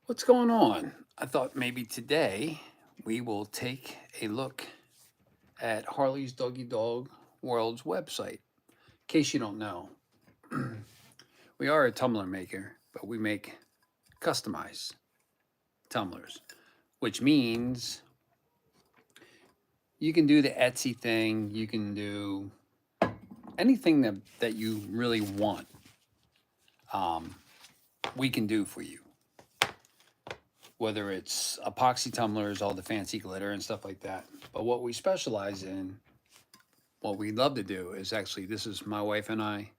What's going on? I thought maybe today we will take a look at Harley's Doggy Dog World's website. In case you don't know, we are a tumbler maker, but we make customized tumblers, which means you can do the Etsy thing, you can do anything that you really want, um, we can do for you. Whether it's epoxy tumblers, all the fancy glitter and stuff like that. But what we specialize in, what we love to do is actually, this is my wife and I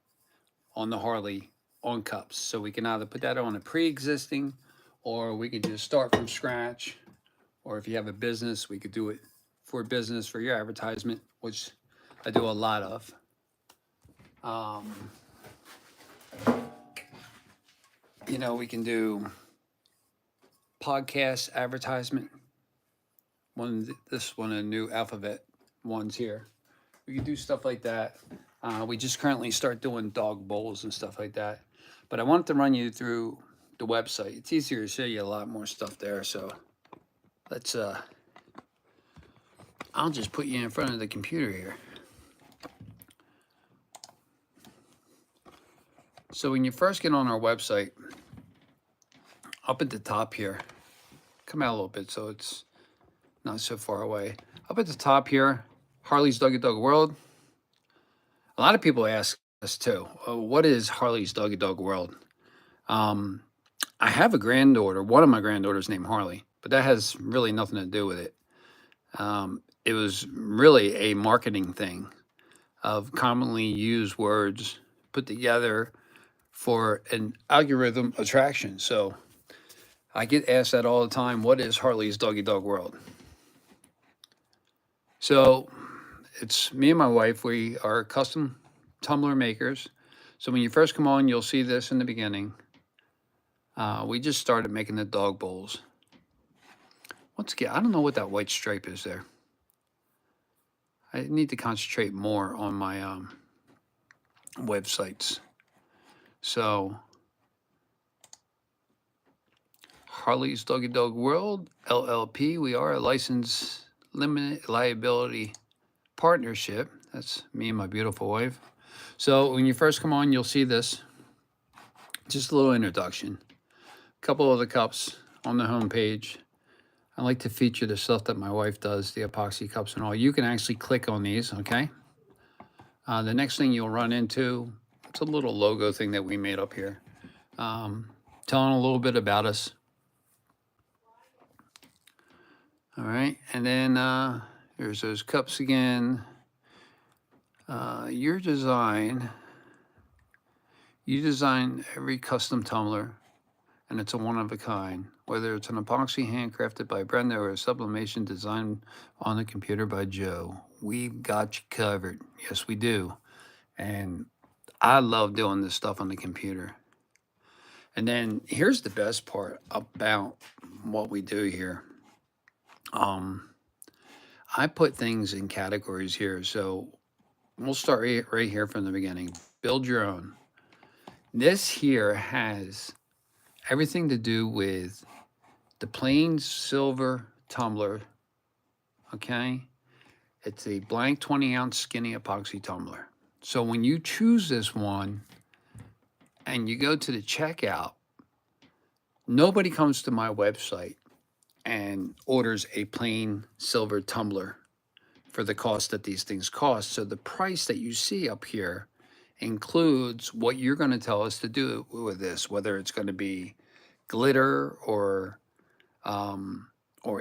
on the Harley on cups. So we can either put that on a pre-existing, or we could just start from scratch. Or if you have a business, we could do it for business, for your advertisement, which I do a lot of. Um, we can do podcast advertisement. This one, a new alphabet ones here. We can do stuff like that. We just currently start doing dog bowls and stuff like that. But I wanted to run you through the website. It's easier to show you a lot more stuff there. So let's, I'll just put you in front of the computer here. So when you first get on our website, up at the top here, come out a little bit so it's not so far away. Up at the top here, Harley's Doggy Dog World. A lot of people ask us too, what is Harley's Doggy Dog World? I have a granddaughter, one of my granddaughters named Harley, but that has really nothing to do with it. It was really a marketing thing of commonly used words put together for an algorithm attraction. So I get asked that all the time, what is Harley's Doggy Dog World? So it's me and my wife. We are custom tumbler makers. So when you first come on, you'll see this in the beginning. We just started making the dog bowls. Once again, I don't know what that white stripe is there. I need to concentrate more on my websites. So Harley's Doggy Dog World, LLP. We are a licensed limited liability partnership. That's me and my beautiful wife. So when you first come on, you'll see this. Just a little introduction. A couple of the cups on the home page. I like to feature the stuff that my wife does, the epoxy cups and all. You can actually click on these, okay? The next thing you'll run into, it's a little logo thing that we made up here. Telling a little bit about us. All right, and then there's those cups again. Your design, you design every custom tumbler, and it's a one of a kind. Whether it's an epoxy handcrafted by Brenda or a sublimation designed on the computer by Joe, we've got you covered. Yes, we do. And I love doing this stuff on the computer. And then here's the best part about what we do here. I put things in categories here. So we'll start right here from the beginning. Build your own. This here has everything to do with the plain silver tumbler, okay? It's a blank 20-ounce skinny epoxy tumbler. So when you choose this one and you go to the checkout, nobody comes to my website and orders a plain silver tumbler for the cost that these things cost. So the price that you see up here includes what you're going to tell us to do with this, whether it's going to be glitter or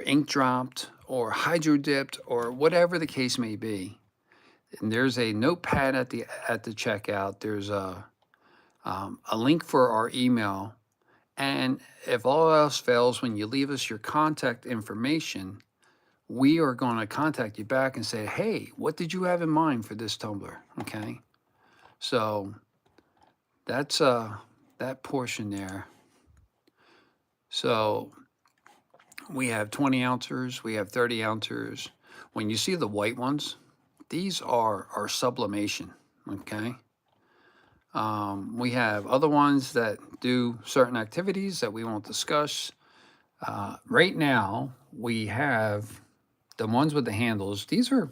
ink dropped or hydro dipped or whatever the case may be. And there's a notepad at the checkout. There's a link for our email. And if all else fails, when you leave us your contact information, we are going to contact you back and say, hey, what did you have in mind for this tumbler? Okay. So that's that portion there. So we have 20 ounces, we have 30 ounces. When you see the white ones, these are our sublimation, okay? We have other ones that do certain activities that we won't discuss. Right now, we have the ones with the handles. These are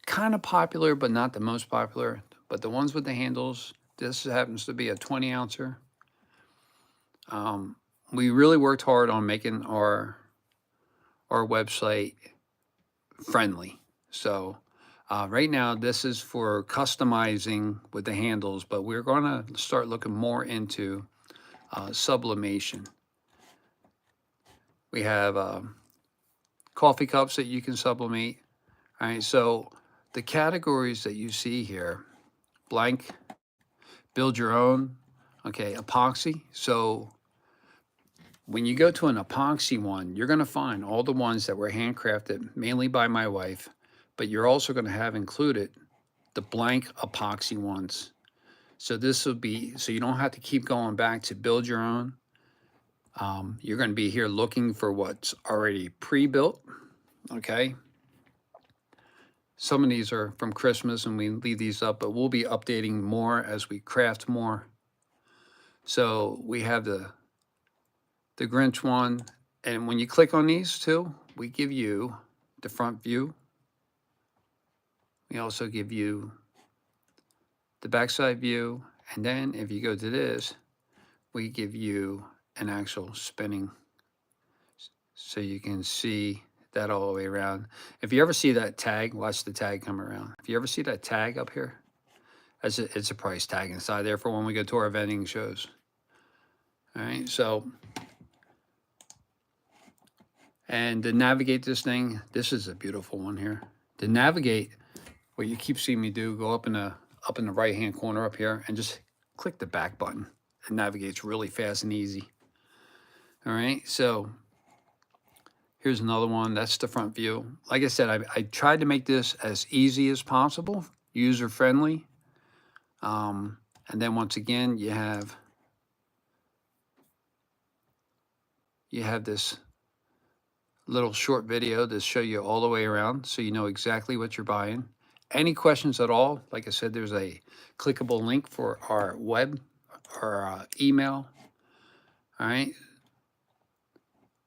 kind of popular, but not the most popular. But the ones with the handles, this happens to be a 20 ouncer. Um, we really worked hard on making our website friendly. So right now, this is for customizing with the handles, but we're going to start looking more into sublimation. We have coffee cups that you can sublimate. All right, so the categories that you see here, blank, build your own, okay, epoxy. So when you go to an epoxy one, you're going to find all the ones that were handcrafted mainly by my wife, but you're also going to have included the blank epoxy ones. So this will be, so you don't have to keep going back to build your own. You're going to be here looking for what's already pre-built, okay? Some of these are from Christmas and we leave these up, but we'll be updating more as we craft more. So we have the Grinch one, and when you click on these two, we give you the front view. We also give you the backside view, and then if you go to this, we give you an actual spinning, so you can see that all the way around. If you ever see that tag, watch the tag come around. If you ever see that tag up here, it's a price tag inside there for when we go to our vending shows. All right, so, and to navigate this thing, this is a beautiful one here. To navigate, what you keep seeing me do, go up in the right hand corner up here and just click the back button. It navigates really fast and easy. All right, so here's another one. That's the front view. Like I said, I tried to make this as easy as possible, user friendly. And then once again, you have this little short video to show you all the way around so you know exactly what you're buying. Any questions at all, like I said, there's a clickable link for our web or email. All right.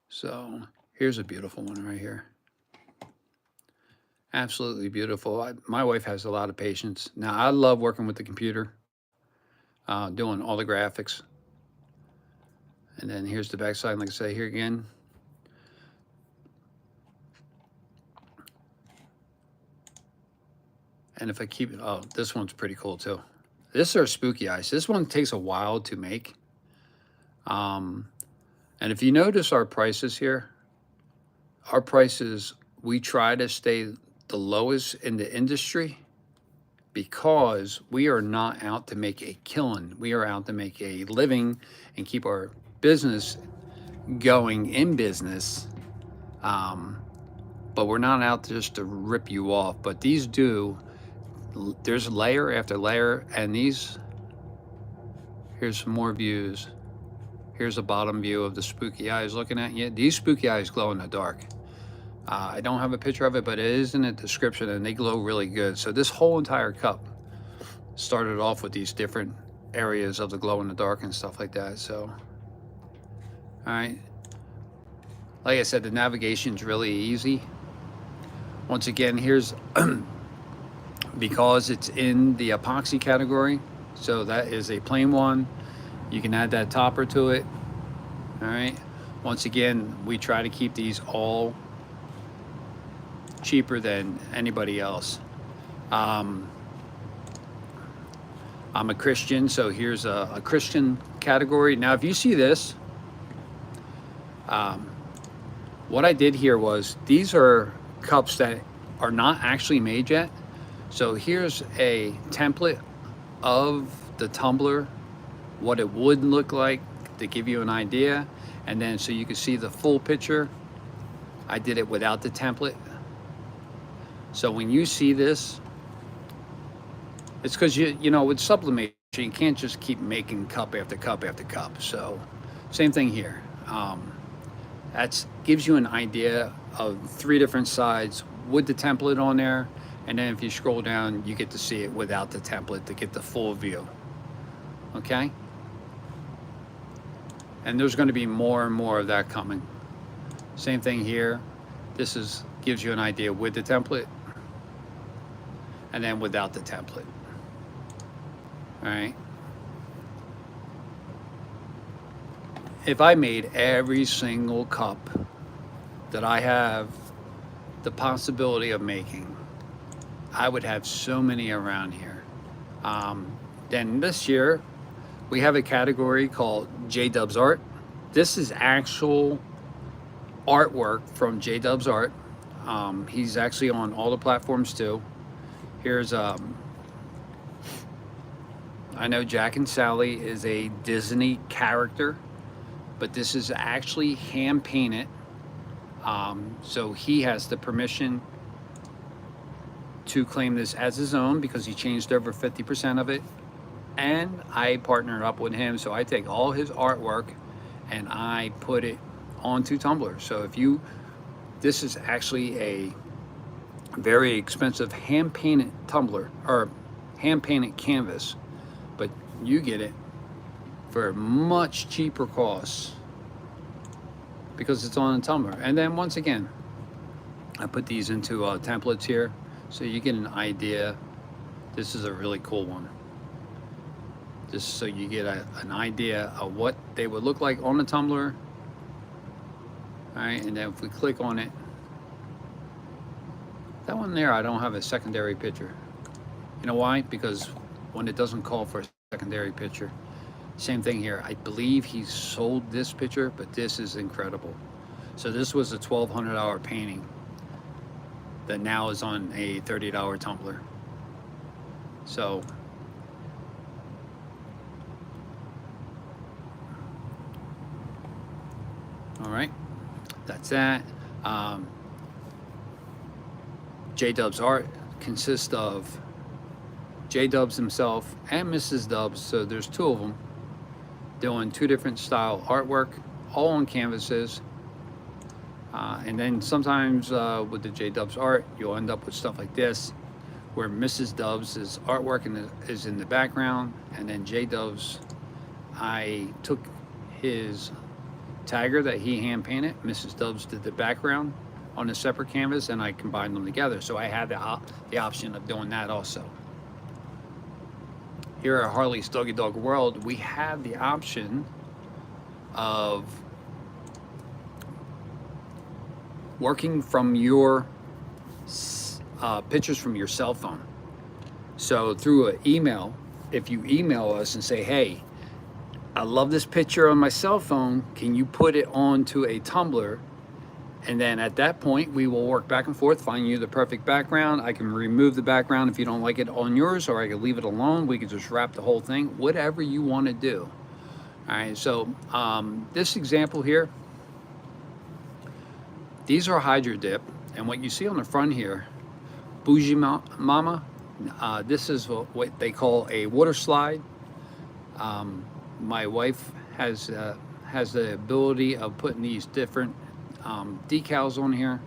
So here's a beautiful one right here. Absolutely beautiful. My wife has a lot of patience. Now, I love working with the computer, doing all the graphics. And then here's the backside, like I say, here again. And if I keep, oh, this one's pretty cool too. This are spooky eyes. This one takes a while to make. And if you notice our prices here, our prices, we try to stay the lowest in the industry because we are not out to make a killing. We are out to make a living and keep our business going in business. But we're not out just to rip you off. But these do, there's layer after layer, and these, here's some more views. Here's a bottom view of the spooky eyes looking at you. These spooky eyes glow in the dark. I don't have a picture of it, but it is in the description, and they glow really good. So this whole entire cup started off with these different areas of the glow in the dark and stuff like that. So, all right. Like I said, the navigation's really easy. Once again, here's, because it's in the epoxy category, so that is a plain one. You can add that topper to it. All right. Once again, we try to keep these all cheaper than anybody else. I'm a Christian, so here's a Christian category. Now, if you see this, what I did here was, these are cups that are not actually made yet. So here's a template of the tumbler, what it would look like to give you an idea. And then so you can see the full picture, I did it without the template. So when you see this, it's because you know, with sublimation, you can't just keep making cup after cup after cup. So same thing here. That gives you an idea of 3 different sides with the template on there. And then if you scroll down, you get to see it without the template to get the full view. Okay? And there's going to be more and more of that coming. Same thing here. This gives you an idea with the template and then without the template. All right. If I made every single cup that I have the possibility of making, I would have so many around here. Then this year, we have a category called J-Dubs Art. This is actual artwork from J-Dubs Art. He's actually on all the platforms too. Here's, I know Jack and Sally is a Disney character, but this is actually hand painted. So he has the permission to claim this as his own because he changed over 50% of it. And I partnered up with him, so I take all his artwork and I put it onto Tumblr. So this is actually a very expensive hand painted Tumblr or hand painted canvas, but you get it for much cheaper costs because it's on Tumblr. And then once again, I put these into templates here so you get an idea. This is a really cool one. Just so you get an idea of what they would look like on the Tumblr. All right, and then if we click on it, that one there, I don't have a secondary picture. You know why? Because when it doesn't call for a secondary picture, same thing here. I believe he sold this picture, but this is incredible. So this was a $1,200 painting that now is on a $30 Tumblr. So all right, that's that. J-Dubs Art consists of J-Dubs himself and Mrs. Dubs, so there's two of them doing two different style artwork, all on canvases. And then sometimes with the J-Dubs art, you'll end up with stuff like this, where Mrs. Dubs' artwork is in the background, and then J-Dubs, I took his tagger that he hand painted. Mrs. Dubs did the background on a separate canvas, and I combined them together. So I had the option of doing that also. Here at Harley's Doggy Dog World, we have the option of working from your pictures from your cell phone. So through an email, if you email us and say, hey, I love this picture on my cell phone, can you put it onto a Tumblr? And then at that point, we will work back and forth, find you the perfect background. I can remove the background if you don't like it on yours, or I can leave it alone. We can just wrap the whole thing, whatever you want to do. All right, so this example here, these are Hydro Dip, and what you see on the front here, Bougie Mama, this is what they call a water slide. My wife has the ability of putting these different decals on here,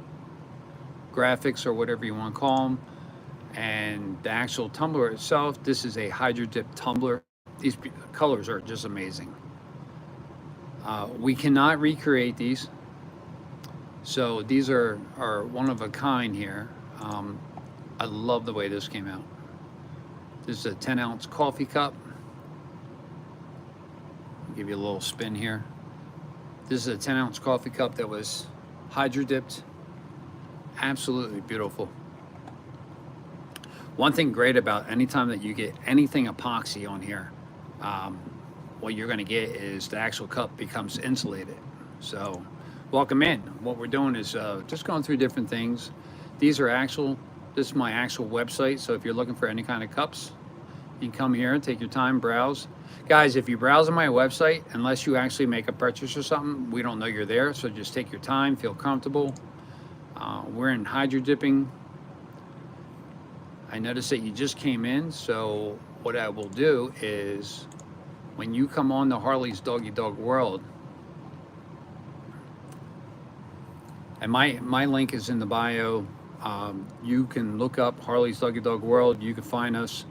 graphics or whatever you want to call them, and the actual tumbler itself, this is a Hydro Dip tumbler. These colors are just amazing. We cannot recreate these, so these are one of a kind here. I love the way this came out. This is a 10-ounce coffee cup. I'll give you a little spin here. This is a 10-ounce coffee cup that was Hydro Dipped. Absolutely beautiful. One thing great about anytime that you get anything epoxy on here, what you're going to get is the actual cup becomes insulated. So welcome in. What we're doing is just going through different things. These are this is my actual website. So if you're looking for any kind of cups, you can come here and take your time, browse. Guys, if you browse on my website, unless you actually make a purchase or something, we don't know you're there. So just take your time, feel comfortable. We're in hydro dipping. I noticed that you just came in. So what I will do is when you come on the Harley's Doggy Dog World, and my link is in the bio. You can look up Harley's Doggy Dog World. You can find us.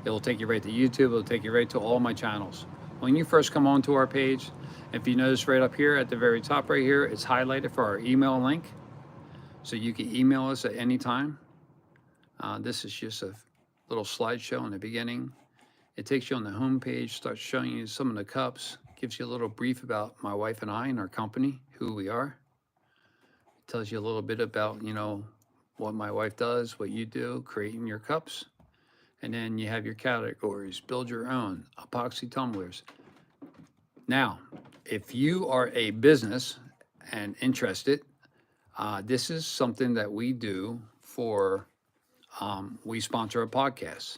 It'll take you right to YouTube. It'll take you right to all my channels. when you first come onto our page, if you notice right up here at the very top right here, it's highlighted for our email link. So you can email us at any time. This is just a little slideshow in the beginning. It takes you on the home page, starts showing you some of the cups, gives you a little brief about my wife and I and our company, who we are. It tells you a little bit about, what my wife does, what you do, creating your cups. And then you have your categories, build your own, epoxy tumblers. Now, if you are a business and interested, this is something that we do for, we sponsor a podcast.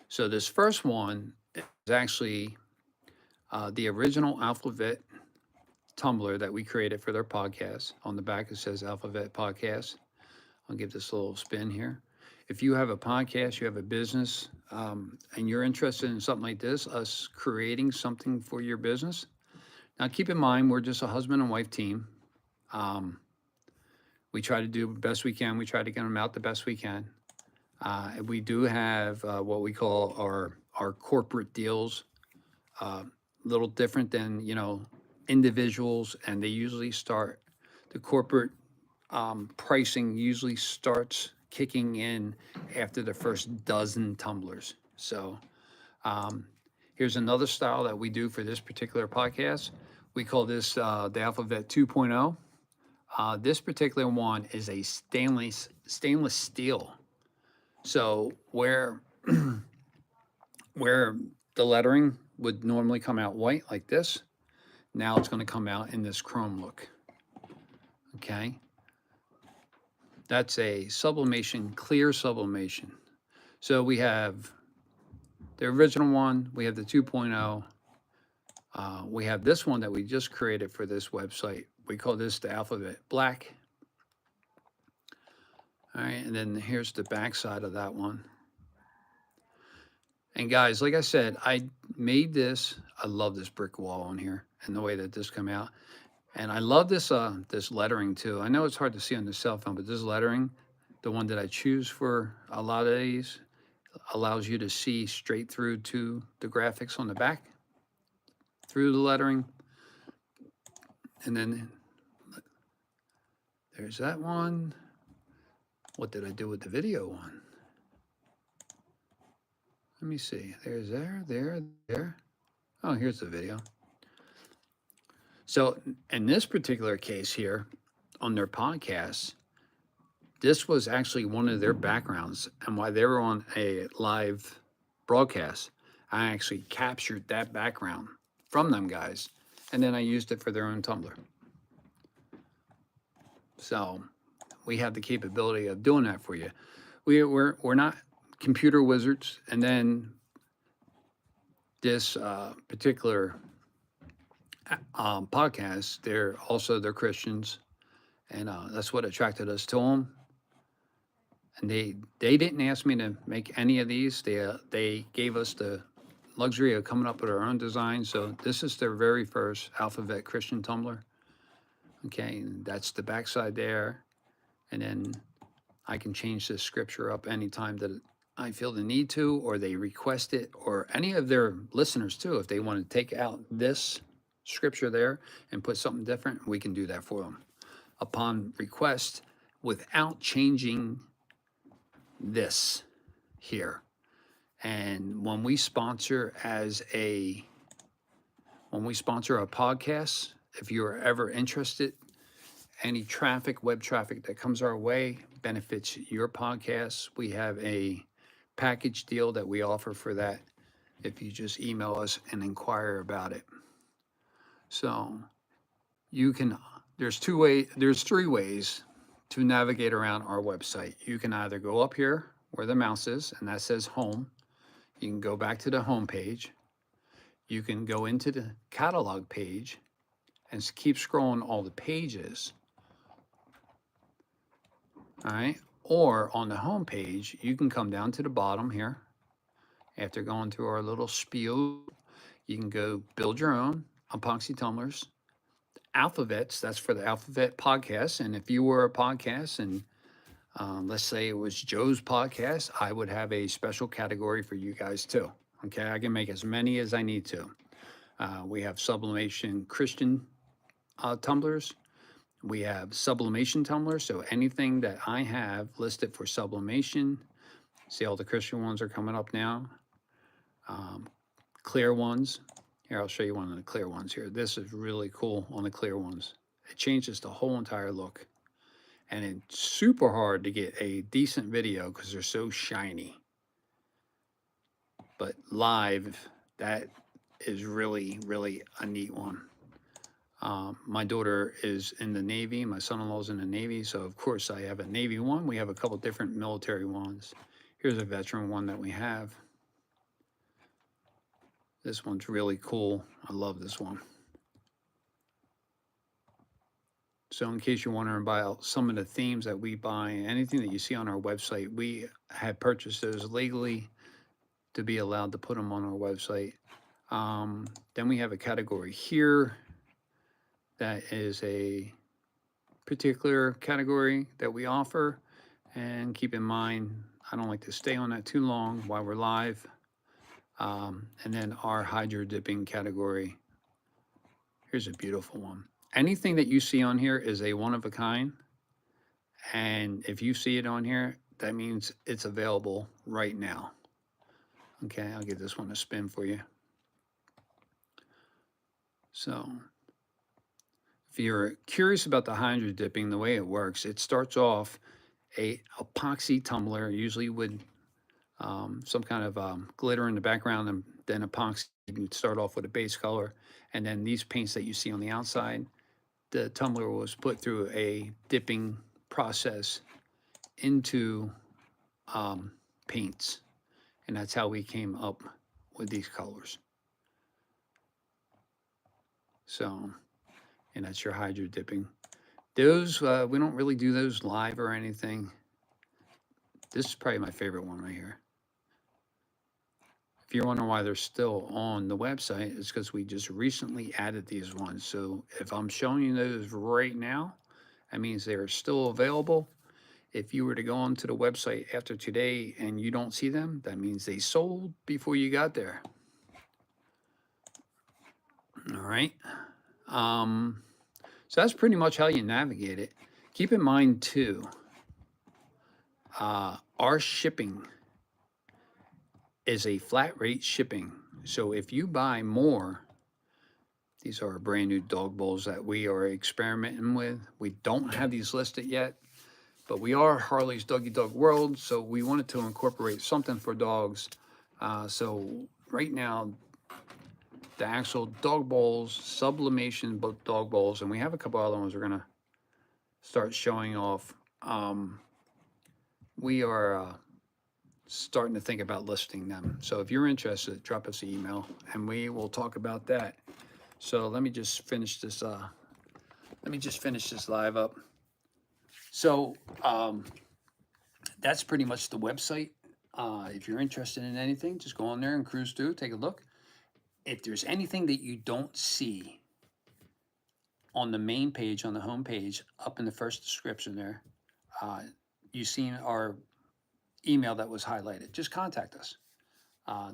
So this first one is actually the original Alphabet tumbler that we created for their podcast. On the back, it says Alphabet Podcast. I'll give this a little spin here. If you have a podcast, you have a business, and you're interested in something like this, us creating something for your business. Now, keep in mind, we're just a husband and wife team. We try to do the best we can. We try to get them out the best we can. We do have what we call our corporate deals, a little different than, individuals, and they usually start, the corporate pricing usually starts kicking in after the first dozen tumblers. So here's another style that we do for this particular podcast. We call this the Alphabet 2.0. This particular one is a stainless steel. So where the lettering would normally come out white like this, now it's going to come out in this chrome look. Okay. That's a sublimation, clear sublimation. So we have the original one, we have the 2.0. We have this one that we just created for this website. We call this the Alphabet Black. All right, and then here's the back side of that one. And guys, like I said, I made this. I love this brick wall on here and the way that this come out. And I love this this lettering too. I know it's hard to see on the cell phone, but this lettering, the one that I choose for a lot of these, allows you to see straight through to the graphics on the back, through the lettering. And then there's that one. What did I do with the video one? Let me see. There's there. Oh, here's the video. So in this particular case here, on their podcast, this was actually one of their backgrounds. And while they were on a live broadcast, I actually captured that background from them guys. And then I used it for their own Tumblr. So we have the capability of doing that for you. We're not computer wizards. And then this particular podcast, they're Christians, and that's what attracted us to them. And they didn't ask me to make any of these. They gave us the luxury of coming up with our own design. So this is their very first Alphabet Christian tumbler. Okay, and that's the backside there. And then I can change this scripture up anytime that I feel the need to, or they request it, or any of their listeners too. If they want to take out this scripture there and put something different, we can do that for them upon request without changing this here. And when we sponsor a podcast, if you're ever interested, any traffic, web traffic that comes our way benefits your podcast. We have a package deal that we offer for that if you just email us and inquire about it. So you can, there's three ways to navigate around our website. You can either go up here where the mouse is, and that says home. You can go back to the home page. You can go into the catalog page and keep scrolling all the pages. All right. Or on the home page, you can come down to the bottom here. After going through our little spiel, you can go build your own epoxy tumblers. Alphabets, that's for the Alphabet podcast. And if you were a podcast and let's say it was Joe's podcast, I would have a special category for you guys too. Okay, I can make as many as I need to. We have sublimation Christian tumblers. We have sublimation tumblers. So anything that I have listed for sublimation, see all the Christian ones are coming up now. Clear ones. Here, I'll show you one of the clear ones here. This is really cool on the clear ones. It changes the whole entire look. And it's super hard to get a decent video because they're so shiny. But live, that is really, really a neat one. My daughter is in the Navy. My son-in-law's in the Navy. So, of course, I have a Navy one. We have a couple different military ones. Here's a veteran one that we have. This one's really cool. I love this one. So in case you're wondering about some of the themes that we buy, anything that you see on our website, we have purchased those legally to be allowed to put them on our website. Then we have a category here that is a particular category that we offer. And keep in mind, I don't like to stay on that too long while we're live. And then our hydro dipping category. Here's a beautiful one. Anything that you see on here is a one of a kind. And if you see it on here, that means it's available right now. Okay, I'll give this one a spin for you. So if you're curious about the hydro dipping, the way it works, it starts off a epoxy tumbler, usually with some kind of glitter in the background, and then epoxy. You can start off with a base color, and then these paints that you see on the outside, the tumbler was put through a dipping process into paints, and that's how we came up with these colors. So, and that's your hydro dipping. Those, we don't really do those live or anything. This is probably my favorite one right here. If you're wondering why they're still on the website, it's because we just recently added these ones. So if I'm showing you those right now, that means they are still available. If you were to go onto the website after today and you don't see them, that means they sold before you got there. All right. So that's pretty much how you navigate it. Keep in mind too, our shipping is a flat rate shipping. So if you buy more, these are brand new dog bowls that we are experimenting with. We don't have these listed yet, but we are Harley's Doggy Dog World, so we wanted to incorporate something for dogs. So right now, the actual dog bowls, sublimation dog bowls, and we have a couple other ones we're gonna start showing off. We are starting to think about listing them. So if you're interested, drop us an email and we will talk about that. So let me just finish this. Live up. So that's pretty much the website. If you're interested in anything, just go on there and cruise through, take a look. If there's anything that you don't see on the main page, on the home page, up in the first description there, you've seen our email that was highlighted. Just contact us.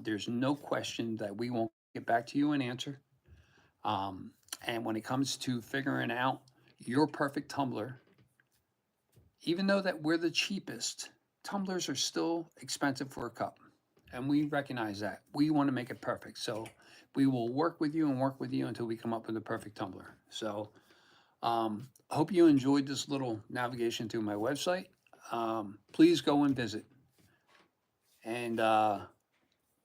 There's no question that we won't get back to you and answer. And when it comes to figuring out your perfect tumbler, even though that we're the cheapest, tumblers are still expensive for a cup. And we recognize that. We want to make it perfect. So we will work with you until we come up with the perfect tumbler. So I hope you enjoyed this little navigation through my website. Please go and visit. And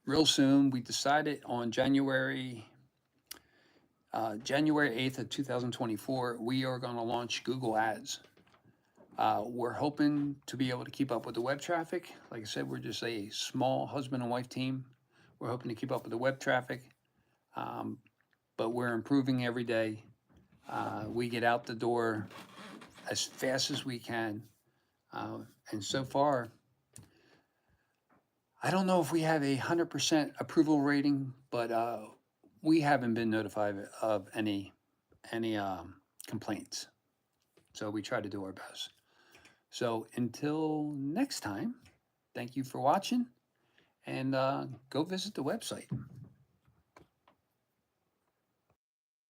real soon, we decided on January 8th of 2024, we are going to launch Google Ads. We're hoping to be able to keep up with the web traffic. Like I said, we're just a small husband and wife team. We're hoping to keep up with the web traffic, but we're improving every day. We get out the door as fast as we can. And so far, I don't know if we have a 100% approval rating, but we haven't been notified of any complaints. So we try to do our best. So until next time, thank you for watching, and go visit the website.